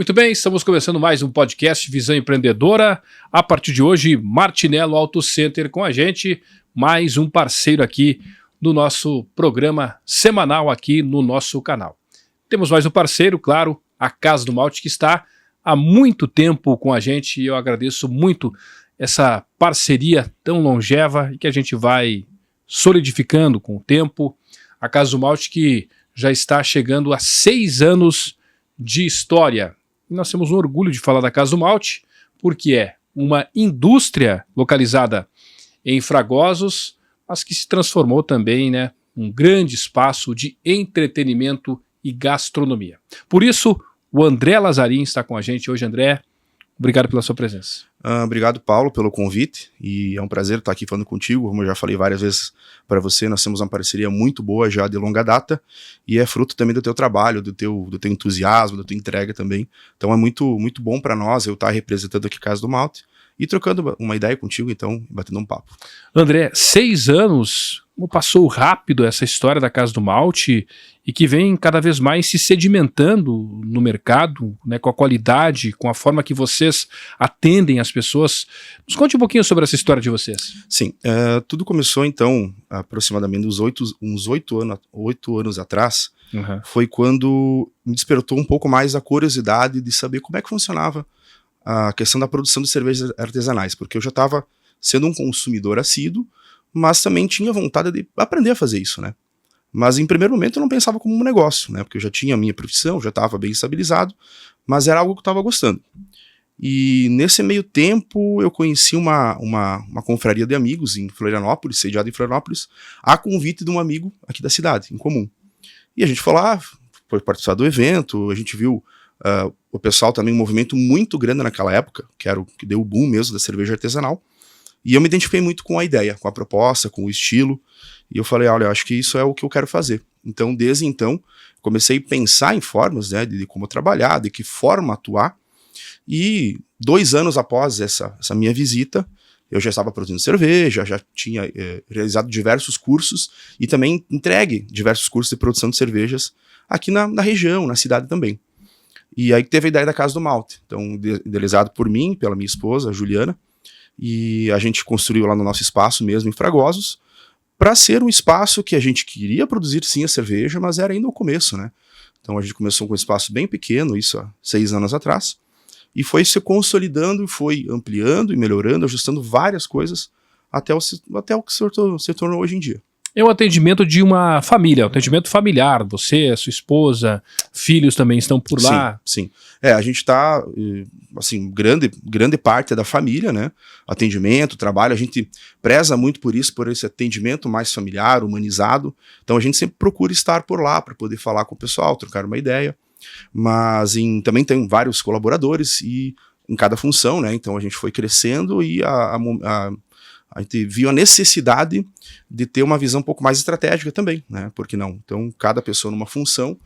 Muito bem, estamos começando mais um podcast Visão Empreendedora. A partir de hoje, Martinello Auto Center com a gente, mais um parceiro aqui no nosso programa semanal aqui no nosso canal. Temos mais um parceiro, claro, a Casa do Malte, que está há muito tempo com a gente e eu agradeço muito essa parceria tão longeva e que a gente vai solidificando com o tempo. A Casa do Malte que já está chegando a 6 anos de história. E nós temos um orgulho de falar da Casa do Malte, porque é uma indústria localizada em Fragosos, mas que se transformou também, né, um grande espaço de entretenimento e gastronomia. Por isso, o André Lazarin está com a gente hoje. André, obrigado pela sua presença. Obrigado, Paulo, pelo convite, e é um prazer estar aqui falando contigo. Como eu já falei várias vezes para você, nós temos uma parceria muito boa já de longa data, e é fruto também do teu trabalho, do teu entusiasmo, da tua entrega também. Então é muito bom para nós eu estar representando aqui a Casa do Malte e trocando uma ideia contigo, então, batendo um papo. André, 6 anos, como passou rápido essa história da Casa do Malte e que vem cada vez mais se sedimentando no mercado, né, com a qualidade, com a forma que vocês atendem as pessoas. Nos conte um pouquinho sobre essa história de vocês. Sim, tudo começou então aproximadamente uns 8 anos atrás. Uhum. Foi quando me despertou um pouco mais a curiosidade de saber como é que funcionava a questão da produção de cervejas artesanais, porque eu já estava sendo um consumidor assíduo, mas também tinha vontade de aprender a fazer isso, né? Mas em primeiro momento eu não pensava como um negócio, né? Porque eu já tinha a minha profissão, já estava bem estabilizado, mas era algo que eu estava gostando. E nesse meio tempo eu conheci uma confraria de amigos em Florianópolis, sediada em Florianópolis, a convite de um amigo aqui da cidade, em comum. E a gente foi lá, foi participar do evento, a gente viu o pessoal também, um movimento muito grande naquela época, que era o que deu o boom mesmo da cerveja artesanal, e eu me identifiquei muito com a ideia, com a proposta, com o estilo, e eu falei, olha, eu acho que isso é o que eu quero fazer. Então, desde então, comecei a pensar em formas, né, de como trabalhar, de que forma atuar, e 2 anos após essa minha visita, eu já estava produzindo cerveja, já tinha realizado diversos cursos, e também entregue diversos cursos de produção de cervejas aqui na região, na cidade também. E aí teve a ideia da Casa do Malte, então idealizado por mim, pela minha esposa, a Juliana, e a gente construiu lá no nosso espaço mesmo, em Fragosos, para ser um espaço que a gente queria produzir sim a cerveja, mas era ainda o começo, né? Então a gente começou com um espaço bem pequeno, isso há 6 anos atrás, e foi se consolidando, e foi ampliando e melhorando, ajustando várias coisas, até o que se tornou hoje em dia. É um atendimento de uma família, um atendimento familiar. Você, a sua esposa, filhos também estão por lá. Sim. A gente está, assim, grande parte é da família, né? Atendimento, trabalho, a gente preza muito por isso, por esse atendimento mais familiar, humanizado. Então a gente sempre procura estar por lá para poder falar com o pessoal, trocar uma ideia. Mas também tem vários colaboradores e em cada função, né? Então a gente foi crescendo e a gente viu a necessidade de ter uma visão um pouco mais estratégica também, né? Por que não? Então, cada pessoa numa função,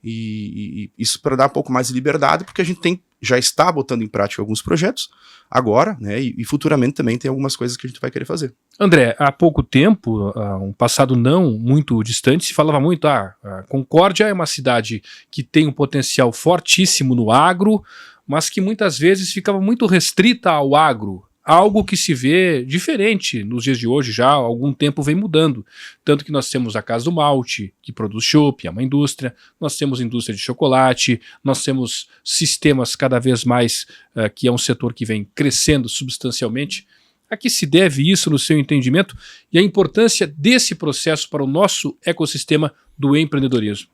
e isso para dar um pouco mais de liberdade, porque a gente já está botando em prática alguns projetos agora, né? E futuramente também tem algumas coisas que a gente vai querer fazer. André, há pouco tempo, um passado não muito distante, se falava muito, a Concórdia é uma cidade que tem um potencial fortíssimo no agro, mas que muitas vezes ficava muito restrita ao agro. Algo que se vê diferente nos dias de hoje, já há algum tempo vem mudando. Tanto que nós temos a Casa do Malte, que produz chopp, é uma indústria, nós temos indústria de chocolate, nós temos sistemas cada vez mais, que é um setor que vem crescendo substancialmente. A que se deve isso no seu entendimento e a importância desse processo para o nosso ecossistema do empreendedorismo?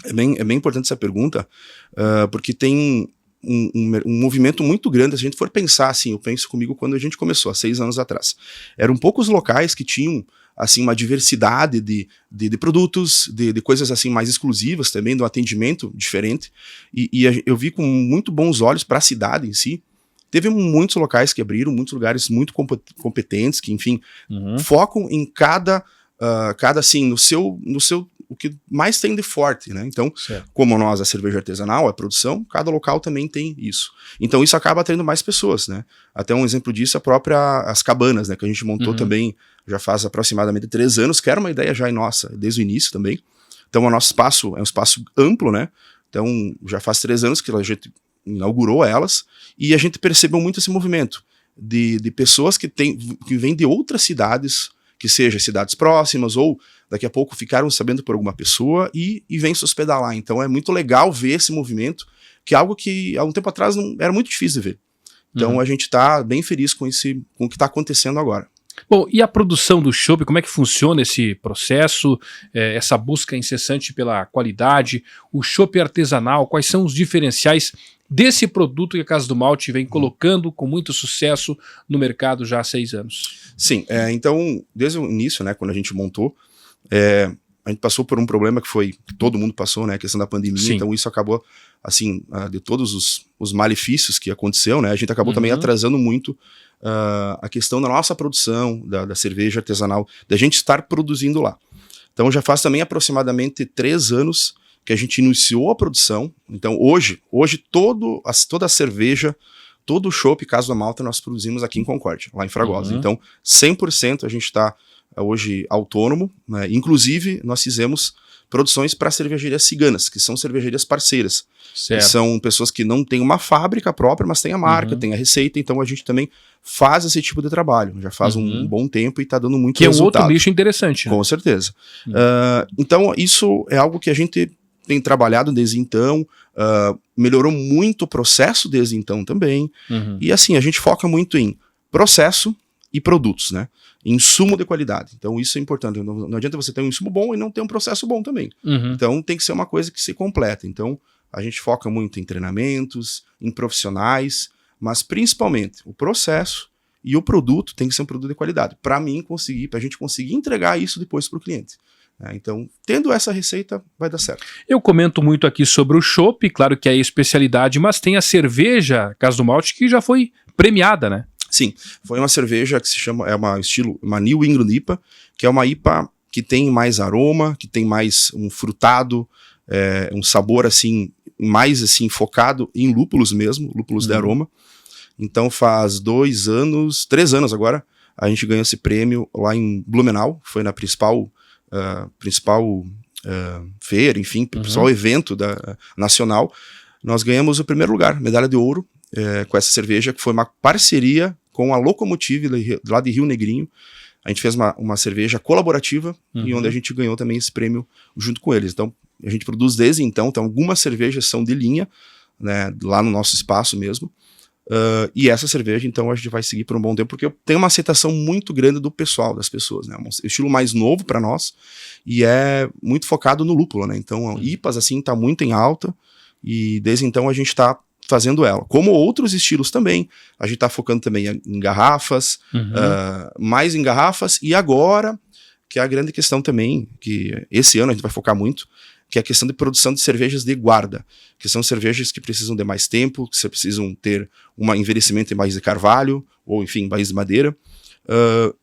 É bem importante essa pergunta, porque tem um movimento muito grande. Se a gente for pensar assim, eu penso comigo quando a gente começou, há 6 anos atrás. Eram poucos locais que tinham assim, uma diversidade de produtos, de coisas assim mais exclusivas também, do atendimento diferente. E eu vi com muito bons olhos para a cidade em si. Teve muitos locais que abriram, muitos lugares muito competentes, que enfim, focam em cada assim, no seu o que mais tem de forte, né? Então, como nós, a cerveja artesanal, a produção, cada local também tem isso. Então, isso acaba atraindo mais pessoas, né? Até um exemplo disso, as cabanas, né? Que a gente montou também, já faz aproximadamente 3 anos, que era uma ideia já nossa, desde o início também. Então, o nosso espaço é um espaço amplo, né? Então, já faz 3 anos que a gente inaugurou elas, e a gente percebeu muito esse movimento de pessoas que vêm de outras cidades, que sejam cidades próximas, ou daqui a pouco ficaram sabendo por alguma pessoa e vêm se hospedar lá. Então é muito legal ver esse movimento, que é algo que há um tempo atrás não era muito difícil de ver. Então a gente está bem feliz com o que está acontecendo agora. Bom, e a produção do chopp, como é que funciona esse processo, essa busca incessante pela qualidade, o chopp artesanal, quais são os diferenciais desse produto que a Casa do Malte vem colocando com muito sucesso no mercado já há 6 anos? Sim, então, desde o início, né, quando a gente montou, a gente passou por um problema que todo mundo passou, né, a questão da pandemia. Sim. Então isso acabou, assim, de todos os malefícios que aconteceu, né, a gente acabou também atrasando muito a questão da nossa produção, da cerveja artesanal, da gente estar produzindo lá. Então já faz também aproximadamente 3 anos que a gente iniciou a produção. Então hoje toda a cerveja, todo o chopp Casa do Malte nós produzimos aqui em Concórdia, lá em Fragosa. Então 100% a gente está hoje autônomo, né? Inclusive nós fizemos produções para cervejarias ciganas, que são cervejarias parceiras. São pessoas que não têm uma fábrica própria, mas têm a marca, têm a receita, então a gente também faz esse tipo de trabalho. Já faz um bom tempo e está dando muito resultado. Que é um outro nicho interessante. Né? Com certeza. Então isso é algo que a gente tem trabalhado desde então, melhorou muito o processo desde então também. E assim, a gente foca muito em processo e produtos, né? Insumo de qualidade. Então isso é importante. Não adianta você ter um insumo bom e não ter um processo bom também. Então tem que ser uma coisa que se completa. Então a gente foca muito em treinamentos, em profissionais, mas principalmente o processo e o produto tem que ser um produto de qualidade. Para a gente conseguir entregar isso depois para o cliente. Então, tendo essa receita, vai dar certo. Eu comento muito aqui sobre o chopp, claro que é a especialidade, mas tem a cerveja Casa do Malte que já foi premiada, né? Sim, foi uma cerveja que se chama, uma New England IPA, que é uma IPA que tem mais aroma, que tem mais um frutado, um sabor assim, mais assim focado em lúpulos mesmo, lúpulos de aroma. Então faz 3 anos agora, a gente ganhou esse prêmio lá em Blumenau, foi na principal feira, enfim, principal evento nacional. Nós ganhamos o primeiro lugar, medalha de ouro, com essa cerveja, que foi uma parceria com a Locomotive lá de Rio Negrinho. A gente fez uma cerveja colaborativa e onde a gente ganhou também esse prêmio junto com eles. Então, a gente produz desde então algumas cervejas são de linha, né, lá no nosso espaço mesmo. E essa cerveja, então, a gente vai seguir por um bom tempo, porque tem uma aceitação muito grande do pessoal, das pessoas, né? Um estilo mais novo para nós e é muito focado no lúpulo, né? Então, IPAs, assim, tá muito em alta e desde então a gente está fazendo ela. Como outros estilos também, a gente está focando também em garrafas, mais em garrafas, e agora, que é a grande questão também, que esse ano a gente vai focar muito, que é a questão de produção de cervejas de guarda, que são cervejas que precisam de mais tempo, que precisam ter um envelhecimento em barris de carvalho, ou enfim, barris de madeira.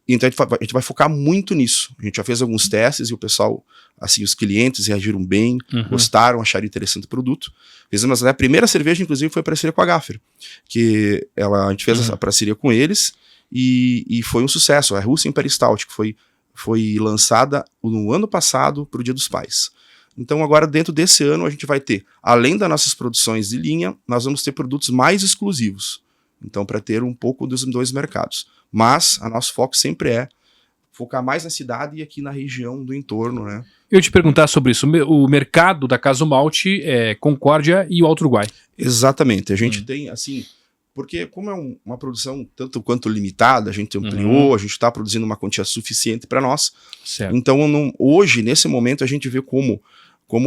Então a gente vai focar muito nisso. A gente já fez alguns testes e o pessoal, assim, os clientes reagiram bem, gostaram, acharam interessante o produto. Fizemos a primeira cerveja, inclusive, foi parceria com a Gaffer, que a gente fez a parceria com eles e foi um sucesso. A Russian Imperial Stout, que foi lançada no ano passado para o Dia dos Pais. Então agora dentro desse ano a gente vai ter, além das nossas produções de linha, nós vamos ter produtos mais exclusivos. Então para ter um pouco dos dois mercados. Mas o nosso foco sempre é focar mais na cidade e aqui na região do entorno, né? Eu te perguntar sobre isso. O mercado da Casa do Malte é Concórdia e o Alto Uruguai. Exatamente. A gente tem, assim, porque como é uma produção tanto quanto limitada, a gente ampliou, a gente está produzindo uma quantia suficiente para nós. Certo. Então hoje, nesse momento, a gente vê como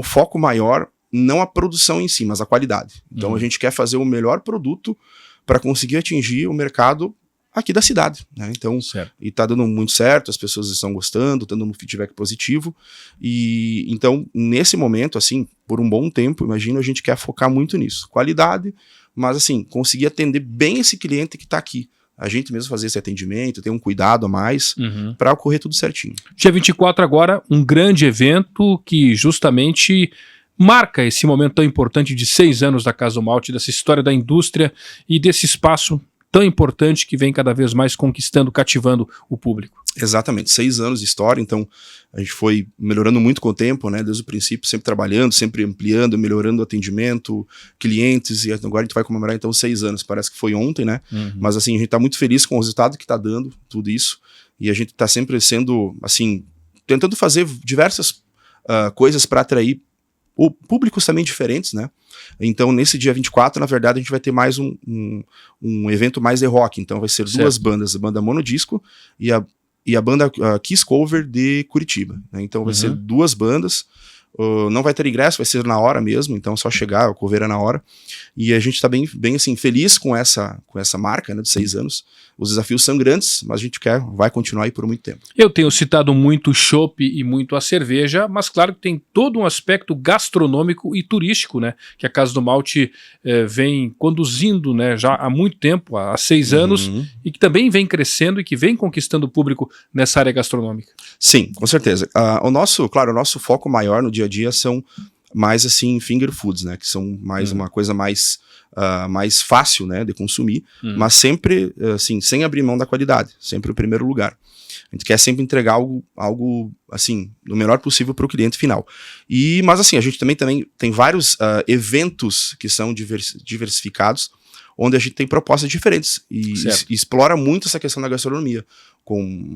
foco maior, não a produção em si, mas a qualidade. Então a gente quer fazer o melhor produto para conseguir atingir o mercado aqui da cidade, né? Então, e tá dando muito certo, as pessoas estão gostando, tá dando um feedback positivo, e então, nesse momento, assim, por um bom tempo, imagino, a gente quer focar muito nisso, qualidade, mas assim, conseguir atender bem esse cliente que tá aqui, a gente mesmo fazer esse atendimento, ter um cuidado a mais, para ocorrer tudo certinho. Dia 24 agora, um grande evento que justamente marca esse momento tão importante de 6 anos da Casa do Malte, dessa história da indústria e desse espaço tão importante que vem cada vez mais conquistando, cativando o público. Exatamente, 6 anos de história, então a gente foi melhorando muito com o tempo, né, desde o princípio, sempre trabalhando, sempre ampliando, melhorando o atendimento, clientes, e agora a gente vai comemorar então 6 anos, parece que foi ontem, né, mas assim, a gente tá muito feliz com o resultado que tá dando, tudo isso, e a gente tá sempre sendo, assim, tentando fazer diversas coisas para atrair públicos também diferentes, né? Então, nesse dia 24, na verdade, a gente vai ter mais um evento mais de rock. Então, vai ser duas bandas, a banda Monodisco e a banda Kiss Cover de Curitiba, né? Então, vai ser 2 bandas. Não vai ter ingresso, vai ser na hora mesmo, então é só chegar, o cover é na hora. E a gente está bem assim, feliz com essa marca, né, de 6 anos. Os desafios são grandes, mas a gente vai continuar aí por muito tempo. Eu tenho citado muito o chopp e muito a cerveja, mas claro que tem todo um aspecto gastronômico e turístico, né, que a Casa do Malte vem conduzindo, né, já há muito tempo, há 6 anos, e que também vem crescendo e que vem conquistando o público nessa área gastronômica. Sim, com certeza. O nosso foco maior no dia a dia são mais assim finger foods, né, que são mais uma coisa mais fácil, né, de consumir, mas sempre assim, sem abrir mão da qualidade, sempre o primeiro lugar. A gente quer sempre entregar algo assim, do melhor possível para o cliente final. Mas assim, a gente também tem vários eventos que são diversificados, onde a gente tem propostas diferentes e explora muito essa questão da gastronomia.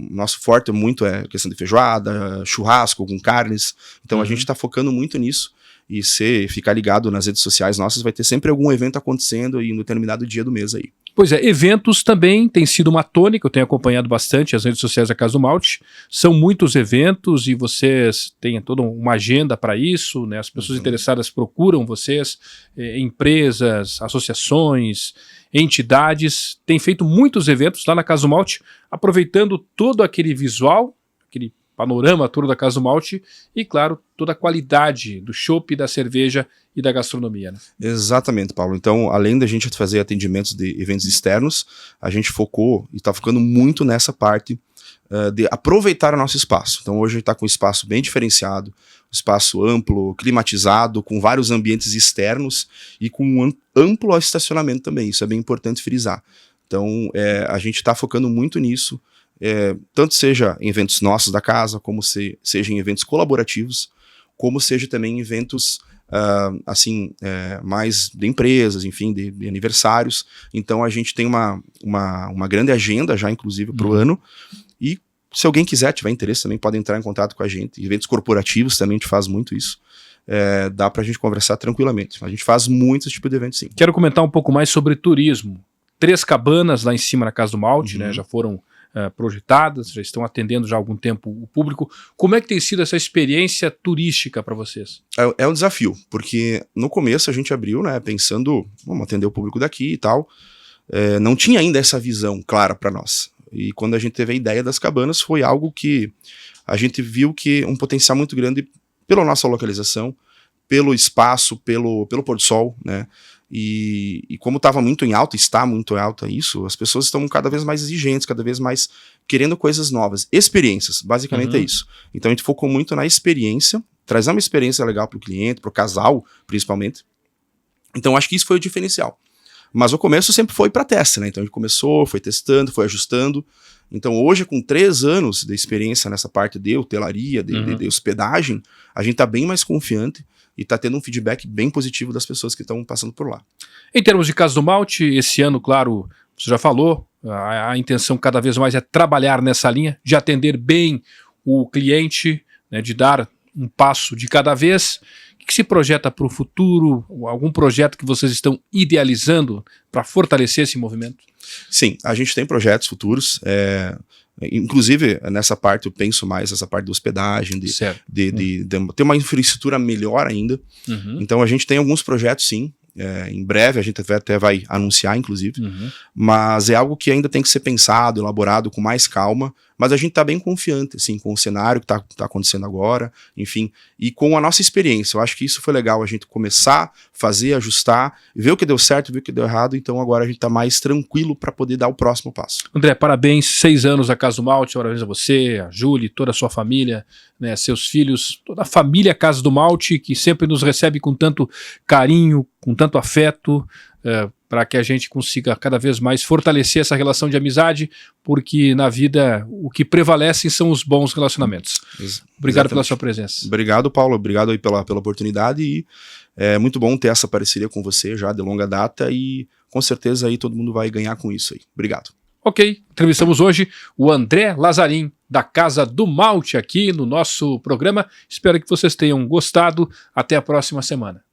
Nosso forte muito é a questão de feijoada, churrasco com carnes. Então a gente está focando muito nisso. E se ficar ligado nas redes sociais nossas, vai ter sempre algum evento acontecendo em um determinado dia do mês aí. Pois é, eventos também tem sido uma tônica, eu tenho acompanhado bastante as redes sociais da Casa do Malte, são muitos eventos e vocês têm toda uma agenda para isso, né? As pessoas interessadas procuram vocês, empresas, associações, entidades, têm feito muitos eventos lá na Casa do Malte, aproveitando todo aquele visual, aquele panorama todo da Casa do Malte e, claro, toda a qualidade do chopp, da cerveja e da gastronomia, né? Exatamente, Paulo. Então, além da gente fazer atendimentos de eventos externos, a gente focou e está focando muito nessa parte de aproveitar o nosso espaço. Então, hoje a gente está com um espaço bem diferenciado, um espaço amplo, climatizado, com vários ambientes externos e com um amplo estacionamento também. Isso é bem importante frisar. Então, a gente está focando muito nisso, tanto seja em eventos nossos da casa, como seja em eventos colaborativos, como seja também em eventos mais de empresas, enfim, de aniversários. Então a gente tem uma grande agenda já, inclusive, para o ano, e se alguém tiver interesse também pode entrar em contato com a gente. Eventos corporativos também a gente faz muito isso. Dá para a gente conversar tranquilamente. A gente faz muito esse tipo de evento, sim. Quero comentar um pouco mais sobre turismo. 3 cabanas lá em cima na Casa do Malte, né, já foram projetadas, já estão atendendo já há algum tempo o público. Como é que tem sido essa experiência turística para vocês? É um desafio, porque no começo a gente abriu, né, pensando, vamos atender o público daqui e tal, não tinha ainda essa visão clara para nós. E quando a gente teve a ideia das cabanas, foi algo que a gente viu que um potencial muito grande pela nossa localização, pelo espaço, pelo pôr do sol, né? E como estava muito em alta, está muito em alta isso, as pessoas estão cada vez mais exigentes, cada vez mais querendo coisas novas, experiências, basicamente é isso. Então a gente focou muito na experiência, trazer uma experiência legal para o cliente, para o casal, principalmente. Então acho que isso foi o diferencial. Mas o começo sempre foi para teste, né? Então a gente começou, foi testando, foi ajustando. Então hoje, com 3 anos de experiência nessa parte de hotelaria, de hospedagem, a gente está bem mais confiante e está tendo um feedback bem positivo das pessoas que estão passando por lá. Em termos de Casa do Malte, esse ano, claro, você já falou, a intenção cada vez mais é trabalhar nessa linha, de atender bem o cliente, né, de dar um passo de cada vez. O que se projeta para o futuro? Algum projeto que vocês estão idealizando para fortalecer esse movimento? Sim, a gente tem projetos futuros, inclusive nessa parte eu penso mais nessa parte da hospedagem, de ter uma infraestrutura melhor ainda. Então a gente tem alguns projetos, sim. Em breve a gente até vai anunciar, inclusive, mas é algo que ainda tem que ser pensado, elaborado com mais calma, mas a gente está bem confiante, assim, com o cenário que está acontecendo agora, enfim, e com a nossa experiência. Eu acho que isso foi legal, a gente começar, fazer, ajustar, ver o que deu certo, ver o que deu errado, então agora a gente está mais tranquilo para poder dar o próximo passo. André, parabéns, 6 anos a Casa do Malte, parabéns a você, a Júlia, toda a sua família, né, seus filhos, toda a família Casa do Malte, que sempre nos recebe com tanto carinho, com tanto afeto. para que a gente consiga cada vez mais fortalecer essa relação de amizade, porque na vida o que prevalecem são os bons relacionamentos. Obrigado pela sua presença. Obrigado, Paulo. Obrigado aí pela oportunidade e é muito bom ter essa parceria com você já de longa data e com certeza aí todo mundo vai ganhar com isso aí. Obrigado. Ok, entrevistamos hoje o André Lazarim, da Casa do Malte, aqui no nosso programa. Espero que vocês tenham gostado. Até a próxima semana.